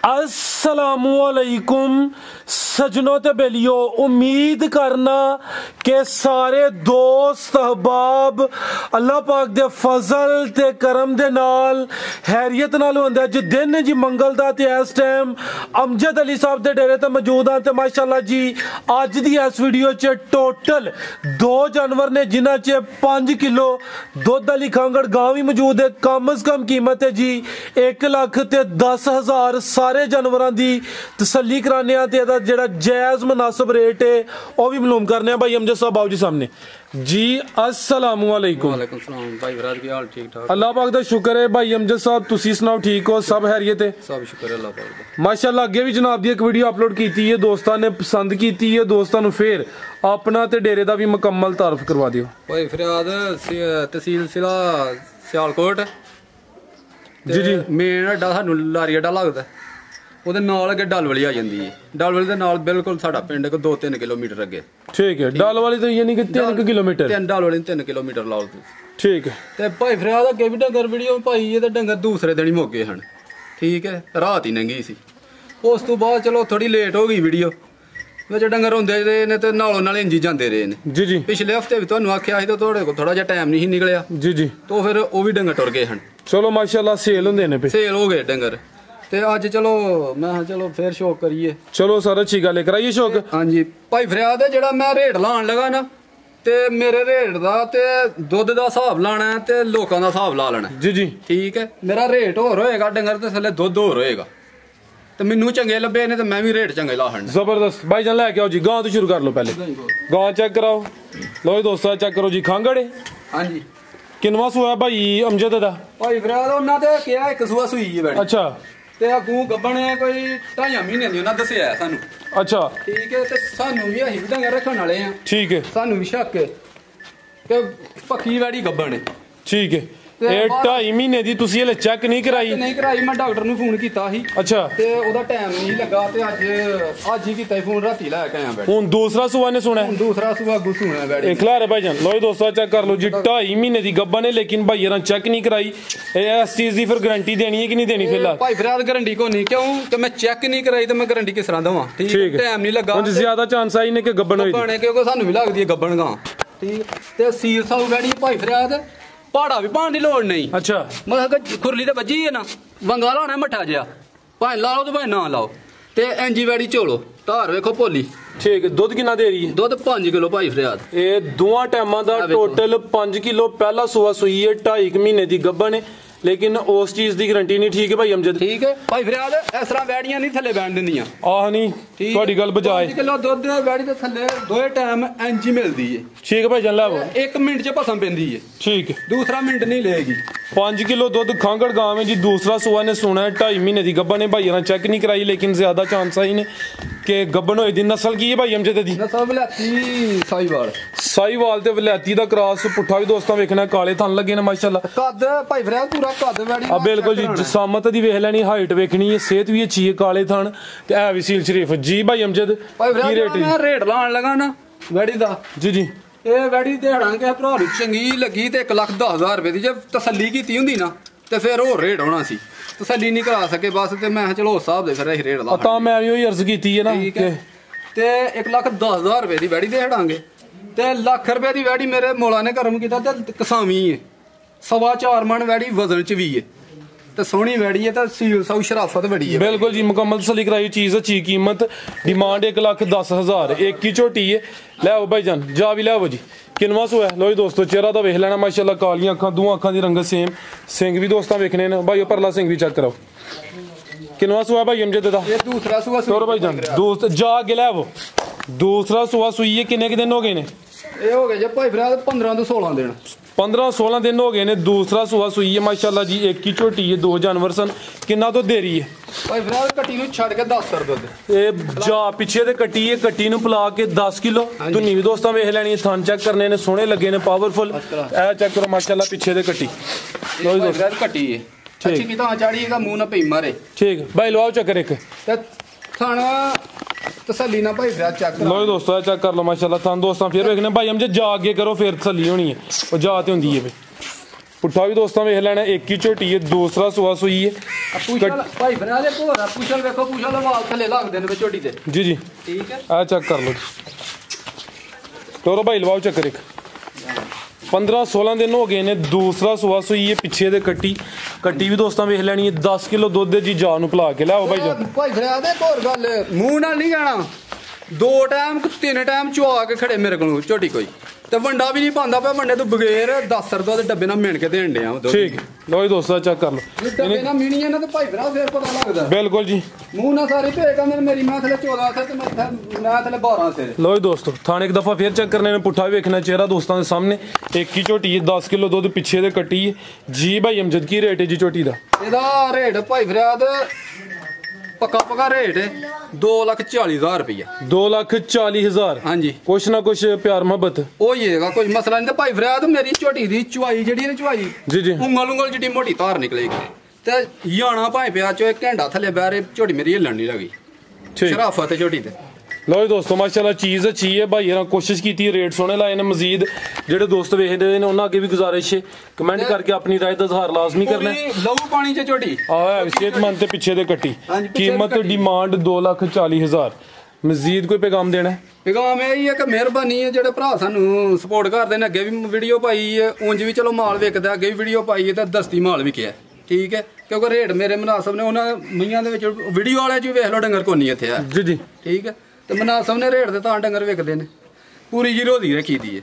अस्सलामुअलैकुम सजनों ते बेलियो, उम्मीद करना कि सारे दोस्त अहबाब अल्लाह पाक दे फजल ते करम दे नाल हैरियत नाल होंदा। जो दिन जी मंगल दा ते इस टाइम अमजद अली साहब दे डेरे ते मौजूद हां। ते माशाअल्लाह जी अज दी इस वीडियो च टोटल 2 जानवर ने जिन्हां च 5 किलो दुध वाली खांगड़ गां भी मौजूद है। कम अज कम कीमत है जी 1,10,000। सारे जानवरों की तसल्ली कराने जेड़ा जायज मुनासिब रेट है वह भी मालूम करने। भाई अमजद साहब आओ जी सामने जी। अस्सलाम वालेकुम। वालेकुम सलाम भाई विराज की हाल ठीक ठाक? अल्लाह पाक दा शुक्र है। भाई अमजद साहब तुसी सुनाओ ठीक हो? सब हैरियत है? सब शुक्र है अल्लाह पाक दा। माशाअल्लाह अगे भी जनाब दी एक वीडियो अपलोड की है, दोस्तों ने पसंद की है। दोस्तों फिर अपना ते डेरे दा भी मुकम्मल तारफ करवा दियो। भाई फरियाद तहसील जिला सियालकोट जी जी। मेन अड्डा सानू लारी अड्डा लगदा, ਉਹਦੇ ਨਾਲ ਅੱਗੇ ਡਲਵਲੀ ਆ ਜਾਂਦੀ ਹੈ। ਡਲਵਲੀ ਦੇ ਨਾਲ ਬਿਲਕੁਲ ਸਾਡਾ ਪਿੰਡ ਕੋ 2-3 ਕਿਲੋਮੀਟਰ ਅੱਗੇ। ठीक है। डलवाली तो यानी कि 3 किलोमीटर। ਡਲਵਲੀ 3 ਕਿਲੋਮੀਟਰ ਲਾਓ ਤੁਸੀਂ। ठीक है। ਤੇ ਭਾਈ ਫਰਿਆਦ ਅੱਗੇ ਵੀ ਡੰਗਰ ਵੀਡੀਓ ਭਾਈ ਇਹ ਤਾਂ ਡੰਗਰ ਦੂਸਰੇ ਦਿਨ ਹੀ ਮੁੱਕ ਗਏ ਹਨ। ਠੀਕ ਹੈ, ਰਾਤ ਹੀ ਲੰਘੀ ਸੀ। ਉਸ ਤੋਂ ਬਾਅਦ ਚਲੋ ਥੋੜੀ ਲੇਟ ਹੋ ਗਈ ਵੀਡੀਓ ਵਿੱਚ ਡੰਗਰ ਹੁੰਦੇ ਰਹੇ ਨੇ ਤੇ ਨਾਲੋਂ ਨਾਲ ਇੰਜੀ ਜਾਂਦੇ ਰਹੇ ਨੇ। जी जी। ਪਿਛਲੇ ਹਫਤੇ ਵੀ ਤੁਹਾਨੂੰ ਆਖਿਆ ਸੀ ਤਾਂ ਤੁਹਾਡੇ ਕੋਲ ਥੋੜਾ ਜਿਹਾ ਟਾਈਮ ਨਹੀਂ ਨਿਕਲਿਆ। जी जी। तो फिर वो भी डंगर टुर गए हैं। चलो माशाल्लाह सेल होंदे ने पे सेल हो गए डंगर। ते अज चलो मैं चलो फिर शौक करिए। चलो सर अच्छी गल है, कराइए शौक। हाँ जी भाई फरियाद है जेड़ा मैं रेट लान लगा ना ते मेरे रेट दा ते दुध दा हिसाब लाना है ते लोकां दा हिसाब ला लेना। जी जी। ठीक है, मेरा रेट होर होएगा डंगर ते थल्ले दुध होर होएगा ते मैनू चंगे लब्बे ने ते मैं भी रेट चंगे ला छड़ना। जबरदस्त। भाई जान लेके आओ जी, गां तो शुरू कर लो पहले। गां चेक कराओ। लो जी दोस्तों चेक करो जी, खांगड़ है। हाँ जी। किनवा सूआ भाई अमजद दा? भाई फरियाद उन्हां ते क्या एक सूआ सूई है बैठी। अच्छा। ते अगू गब्बन है कोई 2.5 महीने दी उन्हां दस्सिया है सानू। अच्छा ठीक है, ते सानू भी अहीं डंगर रखण वाले हैं। ठीक है। सानू भी शक है कि पक्की वैड़ी गब्बन है। ठीक है। ये 2.5 महीने दी तुसी हले चेक नहीं कराई? नहीं कराई, मैं डॉक्टर नु फोन कीता ਸੀ। अच्छा। ਤੇ ਉਹਦਾ ਟਾਈਮ ਨਹੀਂ ਲੱਗਾ ਤੇ ਅੱਜ ਹੀ ਕੀਤਾ ਫੋਨ, ਰਾਤੀ ਲੈ ਕੇ ਆਇਆ ਬੈਠ। ਹੁਣ दूसरा सूआ ने सुना है? दूसरा सूआ गुस्सू है बैठ। एक खिला रहे भाईजान। लो दोस्तों चेक कर लो जी, 2.5 महीने दी गब्बा ने, लेकिन भाई यार चेक नहीं कराई। इस चीज दी फिर गारंटी देनी है कि नहीं देनी? फिलहाल भाई फरियाद गारंटी को नहीं, क्यों कि मैं चेक नहीं कराई तो मैं गारंटी किस तरह दवां? ठीक है, टाइम नहीं लगा। ਹੁਣ ਜ਼ਿਆਦਾ ਚਾਂਸ ਆਈ ਨੇ ਕਿ ਗੱਬਣ ਹੋਈ? ਗੱਬਣ ਕਿਉਂਕਿ ਸਾਨੂੰ ਵੀ ਲੱਗਦੀ ਹੈ ਗੱਬਣ ਗਾਂ। ਠੀਕ ਤੇ ਸੀਲ ਸਾਊ ਬੈੜੀ ਭਾਈ ਫਰਿਆਦ ਪਹਾੜਾ ਵੀ ਪਾਣ ਦੀ ਲੋੜ ਨਹੀਂ। अच्छा। ਮੈਂ ਕਿਹਾ ਖੁਰਲੀ ਤੇ ਵੱਜੀ ਹੈ ਨਾ, ਵੰਗਾ ਲਾਉਣਾ ਮੱਠਾ ਜਿਹਾ, ਭਾਵੇਂ ਲਾ ਲਓ ਤੇ ਭਾਵੇਂ ਨਾ ਲਾਓ। ਤੇ ਐਂਜੀ ਵੈੜੀ ਝੋਲੋ, ਧਾਰ ਵੇਖੋ ਭੋਲੀ। ठीक है। दुध कितना दे रही है? ਦੁੱਧ 5 ਕਿਲੋ ਭਾਈ ਫਰਿਆਦ। ਇਹ ਦੋਵਾਂ ਟਾਈਮਾਂ ਦਾ ਟੋਟਲ 5 ਕਿਲੋ। ਪਹਿਲਾ ਸੂਆ ਸੂਈ ਹੈ, 2.5 ਮਹੀਨੇ ਦੀ ਗੱਭਣ ਹੈ, लेकिन उस चीज की गारंटी नहीं। ठीक है भाई अमजद? ठीक है भाई फरियाद इस तरह वैड़ियां नहीं थल्ले बैठ दिंदियां। आह नहीं ਤੁਹਾਡੀ ਗੱਲ ਬਜਾਏ। 5 ਕਿਲੋ ਦੁੱਧ ਵੈੜੀ ਦੇ ਥੱਲੇ ਦੋਏ ਟਾਈਮ ਇੰਜ ਹੀ ਮਿਲਦੀ ਹੈ। ठीक है भाई जान ला वो 1 ਮਿੰਟ ਚ ਭਸਮ ਪੈਂਦੀ ਹੈ। ठीक है। दूसरा मिनट नहीं लेगी। 5 किलो दुध खांगड़ गांव में जी। दूसरा सुआ ने सुना है 2.5 महीने की गब्बन है। भाई ना चेक नहीं कराई, लेकिन ज्यादा चांस आई ने कि गब्बन होई दी। नस्ल की है भाई अमजद दी? नस्ल वलैती साहीवाल। साहीवाल ते वलैती दा क्रॉस। पुट्ठा भी दोस्तों वेखना, काले थन लगे ने माशाल्लाह। कद भाई फरियाद पूरा कद वैड़ी बिल्कुल जी। जसामत दी वेख लैनी, हाइट वेखनी है, सेहत भी अच्छी है, काले थन ते है भी सील शरीफ। जी भाई अमजद की रेट? मैं रेट लान लगा ना वैड़ी दा। जी जी। ਇਹ ਵੈੜੀ ਦਿਹਾੜਾਂਗੇ ਭਰਾ ਨੂੰ ਚੰਗੀ ਲੱਗੀ ਤੇ 1,10,000 ਰੁਪਏ ਦੀ ਜੇ ਤਸੱਲੀ ਕੀਤੀ ਹੁੰਦੀ ਨਾ ਤੇ ਫਿਰ ਹੋਰ ਰੇਟ ਹੋਣਾ ਸੀ। ਤਸੱਲੀ ਨਹੀਂ ਕਰਾ ਸਕੇ ਬਸ, ਤੇ ਮੈਂ ਚਲੋ ਉਸ ਹਿਸਾਬ ਦੇ ਫਿਰ ਇਹ ਰੇਟ ਲਾ ਤਾਂ ਮੈਂ ਵੀ ਉਹੀ ਅਰਜ਼ ਕੀਤੀ ਹੈ ਨਾ ਕਿ ਤੇ 1,10,000 ਰੁਪਏ ਦੀ ਵੈੜੀ ਦਿਹਾੜਾਂਗੇ ਤੇ ਲੱਖ ਰੁਪਏ ਦੀ ਵੈੜੀ ਮੇਰੇ ਮੌਲਾ ਨੇ ਕਰਮ ਕੀਤਾ ਤੇ ਕਸਾਵੀ ਹੈ। 4.25 ਮਣ ਵੈੜੀ ਵਜ਼ਨ ਚ ਵੀ ਹੈ ਤੇ ਸੋਹਣੀ ਵੈੜੀ ਹੈ ਤੇ ਸੀਲ ਸਾਊ ਸ਼ਰਾਫਤ ਬੜੀ ਹੈ। बिल्कुल जी मुकम्मल तसल्ली कराई चीज अच्छी कीमत। डिमांड 1,10,000। एक ही झोटी है। ले आओ भाई जान जा भी ले आओ जी। किनवा सो है? लो जी दोस्तों चेहरा तो वेख लेना माशाल्लाह, कालियां अखां, दोवां अखां दी रंगत सेम। सिंग भी दोस्तों वेखने ने भाई, परला सिंग भी चेक कराओ। किनवा सो है भाई अमजद दा? ये दूसरा सुआ और भाई जान दोस्त जा के ले आओ। दूसरा सुआ सुई है, किन्ने दिन हो गए ने? ਇਹ ਹੋ ਗਿਆ ਜੇ ਭਾਈ ਫਰਿਆਦ 15 ਤੋਂ 16 ਦਿਨ। 15-16 दिन हो गए ने। दूसरा सुआ सुई है माशाल्लाह जी। एक ही झोटी है, 2 जानवर सन। किन्ना तो दे रही है ਭਾਈ ਫਰਿਆਦ ਕੱਟੀ ਨੂੰ ਛੱਡ ਕੇ 10 ਕਰ ਦੁੱਧ। ਇਹ ਜਾ ਪਿੱਛੇ ਤੇ ਕੱਟੀ ਹੈ, ਕੱਟੀ ਨੂੰ ਪਲਾ ਕੇ 10 ਕਿਲੋ। ਧੁੰਨੀ ਵੀ ਦੋਸਤਾਂ ਵੇਖ ਲੈਣੀ ਹੈ, ਥਣ ਚੈੱਕ ਕਰਨੇ ਨੇ, ਸੋਹਣੇ ਲੱਗੇ ਨੇ, ਪਾਵਰਫੁਲ। ਇਹ ਚੈੱਕ ਕਰੋ ਮਾਸ਼ਾਅੱਲਾ ਪਿੱਛੇ ਤੇ ਕੱਟੀ। ਲੋ ਜੀ ਫਰਿਆਦ ਕੱਟੀ ਹੈ ਅੱਛੀ ਕੀ ਤਾਂ ਚਾੜੀ ਇਹਦਾ ਮੂੰਹ ਨਾ ਪਈ ਮਾਰੇ। ठीक भाई लवाओ चक्कर एक। ਤੇ ਥਣ तसली ना भाई फिर चेक लो दोस्तों चेक कर लो माशाल्लाह थान दोस्तों फिर वेखने भाई हम जा आगे करो फिर तसली होनी है और जा ते हुंदी है ਪੁੱਠਾ ਵੀ ਦੋਸਤਾਂ ਵੇਖ ਲੈਣਾ, ਇੱਕ ਹੀ ਝੋਟੀ ਹੈ, ਦੂਸਰਾ ਸੂਆ ਸੂਈ ਹੈ। ਪੁੱਛਲ ਭਾਈ ਬਣਾ ਦੇ ਭੋਰਾ, ਪੁੱਛਲ ਵੇਖੋ, ਪੁੱਛਲ ਵਾਲ ਥੱਲੇ ਲੱਗਦੇ ਨੇ ਝੋਟੀ ਦੇ। ਜੀ ਜੀ ਠੀਕ ਹੈ, ਆ ਚੈੱਕ ਕਰ ਲਓ ਤੋਰੋ ਭਾਈ, ਲਵਾਓ ਚੱਕਰ ਇੱਕ। 15-16 ਦਿਨ ਹੋ ਗਏ ਨੇ, ਦੂਸਰਾ ਸੂਆ ਸੂਈ ਹੈ, ਪਿੱਛੇ ਦੇ ਕੱਟੀ ਵੀ ਦੋਸਤਾਂ ਵੇਖ ਲੈਣੀ ਹੈ। 10 ਕਿਲੋ ਦੁੱਧ ਦੇ ਜੀ ਜਾਨ ਨੂੰ ਭੁਲਾ ਕੇ ਲਿਆਓ ਭਾਈ ਜੀ। ਭਾਈ ਬਣਾ ਦੇ ਹੋਰ ਗੱਲ, ਮੂੰਹ ਨਾਲ ਨਹੀਂ ਕਹਿਣਾ, 2 ਟਾਈਮ 3 ਟਾਈਮ ਚੁਆ ਕੇ ਖੜੇ ਮੇਰੇ ਕੋਲ ਝੋਟੀ ਕੋਈ, ਤੇ ਵੰਡਾ ਵੀ ਨਹੀਂ ਪਾਉਂਦਾ ਪਿਆ, ਵੰਡੇ ਤੋਂ ਬਗੈਰ 10 ਰੁਪਏ ਦੇ ਡੱਬੇ ਨਾਲ ਮਿਣ ਕੇ ਦੇਣ ਡਿਆ। ਠੀਕ, ਲੋ ਜੀ ਦੋਸਤਾਂ ਚੈੱਕ ਕਰ ਲਓ, ਡੱਬੇ ਨਾਲ ਮਿਣੀਆਂ ਨਾ ਤੇ ਭਾਈ ਭਰਾ ਫੇਰ ਪਤਾ ਲੱਗਦਾ। ਬਿਲਕੁਲ ਜੀ, ਮੂੰਹ ਨਾਲ ਸਾਰੇ ਭੇਜ ਕਹਿੰਦੇ ਮੇਰੀ ਮਾਂ ਥਲੇ 14 ਸੇ ਤੇ ਮੈਂ ਥਲੇ 12 ਸੇ। ਲੋ ਜੀ ਦੋਸਤੋ ਥਾਣੇ ਇੱਕ ਦਫਾ ਫੇਰ ਚੈੱਕ ਕਰਨੇ ਨੇ, ਪੁੱਠਾ ਵੀ ਵੇਖਣਾ ਚਿਹਰਾ ਦੋਸਤਾਂ ਦੇ ਸਾਹਮਣੇ। ਇੱਕ ਹੀ ਝੋਟੀ ਹੈ, 10 ਕਿਲੋ ਦੁੱਧ ਪਿੱਛੇ ਦੇ ਕੱਟੀ ਹੈ ਜੀ। ਭਾਈ ਅਮਜਦ ਕੀ ਰੇਟ ਹੈ ਜੀ ਝੋਟੀ ਦਾ? ਇਹਦਾ ਰੇਟ ਭਾਈ ਫਰਿਆਦ ਪੱਕਾ ਰੇਟ ਹੈ 2,40,000 ਰੁਪਇਆ। 2,40,000? ਹਾਂਜੀ, ਕੁਛ ਨਾ ਕੁਛ ਪਿਆਰ ਮੁਹੱਬਤ ਉਹ ਹੀ ਹੈਗਾ, ਕੋਈ ਮਸਲਾ ਨਹੀਂ। ਤੇ ਭਾਈ ਫਰਿਆਦ ਮੇਰੀ ਝੋਟੀ ਦੀ ਚੁਆਈ ਜਿਹੜੀ ਨੇ, ਚੁਆਈ ਜੀ ਜੀ ਉਂਗਲ ਜਿਹੜੀ ਮੋਟੀ ਧਾਰ ਨਿਕਲੇਗੀ, ਤੇ ਯਾਣਾ ਭਾਈ ਪਿਆ ਚੋ ਇੱਕ ਘੰਟਾ ਥੱਲੇ ਬਹਿ ਰਹੇ, ਝੋਟੀ ਮੇਰੀ ਹਿੱਲਣ ਨਹੀਂ ਲੱਗੀ। ਸ਼ਰਾਫਤ ਹੈ ਝੋਟੀ ਤੇ। ਲੋ ਜੀ ਦੋਸਤੋ ਮਾਸ਼ਾਅੱਲਾ ਚੀਜ਼ ਅੱਛੀ ਹੈ, ਭਾਈ ਨੇ ਕੋਸ਼ਿਸ਼ ਕੀਤੀ, ਰੇਟ ਸੋਹਣੇ ਲਾਏ ਨੇ। ਮਜ਼ੀਦ ਜਿਹੜੇ ਦੋਸਤ ਵੇਖਦੇ ਨੇ ਉਹਨਾਂ ਅੱਗੇ ਵੀ ਗੁਜ਼ਾਰਿਸ਼ ਹੈ, ਕਮੈਂਟ ਕਰਕੇ ਆਪਣੀ ਰਾਏ ਦਾ ਇਜ਼ਹਾਰ ਲਾਜ਼ਮੀ ਕਰਨਾ। ਲਹੂ ਪਾਣੀ ਚ ਝੋਟੀ ਆ ਸਿਹਤਮੰਦ ਤੇ ਪਿੱਛੇ ਦੇ ਕੱਟੀ, ਕੀਮਤ ਡਿਮਾਂਡ 2,40,000। ਮਜ਼ੀਦ ਕੋਈ ਪੈਗਾਮ ਦੇਣਾ? ਪੈਗਾਮ ਇਹ ਹੀ ਹੈ ਕਿ ਮਿਹਰਬਾਨੀ ਹੈ, ਜਿਹੜੇ ਭਰਾ ਸਾਨੂੰ ਸਪੋਰਟ ਕਰਦੇ ਨੇ, ਅੱਗੇ ਵੀ ਵੀਡੀਓ ਪਾਈ ਹੈ, ਉਂਝ ਵੀ ਚਲੋ ਮਾਲ ਵਿਕਦਾ, ਅੱਗੇ ਵੀ ਵੀਡੀਓ ਪਾਈ ਹੈ ਤੇ ਦਸਤੀ ਮਾਲ ਵਿਕਿਆ, ਠੀਕ ਹੈ, ਕਿਉਂਕਿ ਰੇਟ ਮੇਰੇ ਮੁਨਾਸਬ ਨੇ। ਉਹਨਾਂ ਮਈਆਂ ਦੇ ਵਿੱਚ ਵੀਡੀਓ ਵਾਲੇ ਚ ਵੇਖ ਲਓ ਡੰਗਰ ਕੋਨੀ ਇੱਥੇ ਆ ਜੀ ਜੀ, ਠੀਕ ਹੈ, ਤੇ ਮੁਨਾਸਬ ਨੇ ਰੇਟ ਤੇ ਤਾਂ ਡੰਗਰ ਵਿਕਦੇ ਨੇ। ਪੂਰੀ ਜ਼ੀਰੋ ਦੀ ਰੱਖੀ ਦੀ ਹੈ,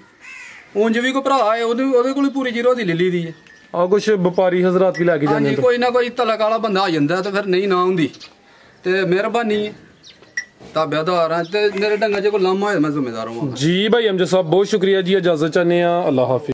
ਉਂਝ ਵੀ ਕੋਈ ਭਰਾ ਹੈ ਉਹਦੇ ਕੋਲ ਪੂਰੀ ਜ਼ੀਰੋ ਦੀ ਲੈ ਲਈ ਦੀ ਹੈ। ਆ ਕੁਛ ਵਪਾਰੀ ਹਜ਼ਰਾਤ ਵੀ ਲੈ ਕੇ ਜਾਂਦੇ ਨੇ, ਕੋਈ ਨਾ ਕੋਈ ਤਲਕ ਵਾਲਾ ਬੰਦਾ ਆ ਜਾਂਦਾ ਤੇ ਫਿਰ ਨਹੀਂ ਨਾ ਹੁੰਦੀ, ਤੇ ਮਿਹਰਬਾਨੀ ਹੈ ਤਾਬੇਦਾਰ ਹਾਂ, ਤੇ ਮੇਰੇ ਡੰਗਰ ਜੇ ਕੋਈ ਲਾਮਾ ਹੋਇਆ ਮੈਂ ਜ਼ਿੰਮੇਦਾਰ ਹਾਂ ਜੀ। ਭਾਈ ਅਮਜਦ ਸਾਹਿਬ ਬਹੁਤ ਸ਼ੁਕਰੀਆ ਜੀ, ਇਜਾਜ਼ਤ ਚਾਹੁੰਦੇ ਆ, ਅੱਲਾਹ ਹਾਫਿਜ਼।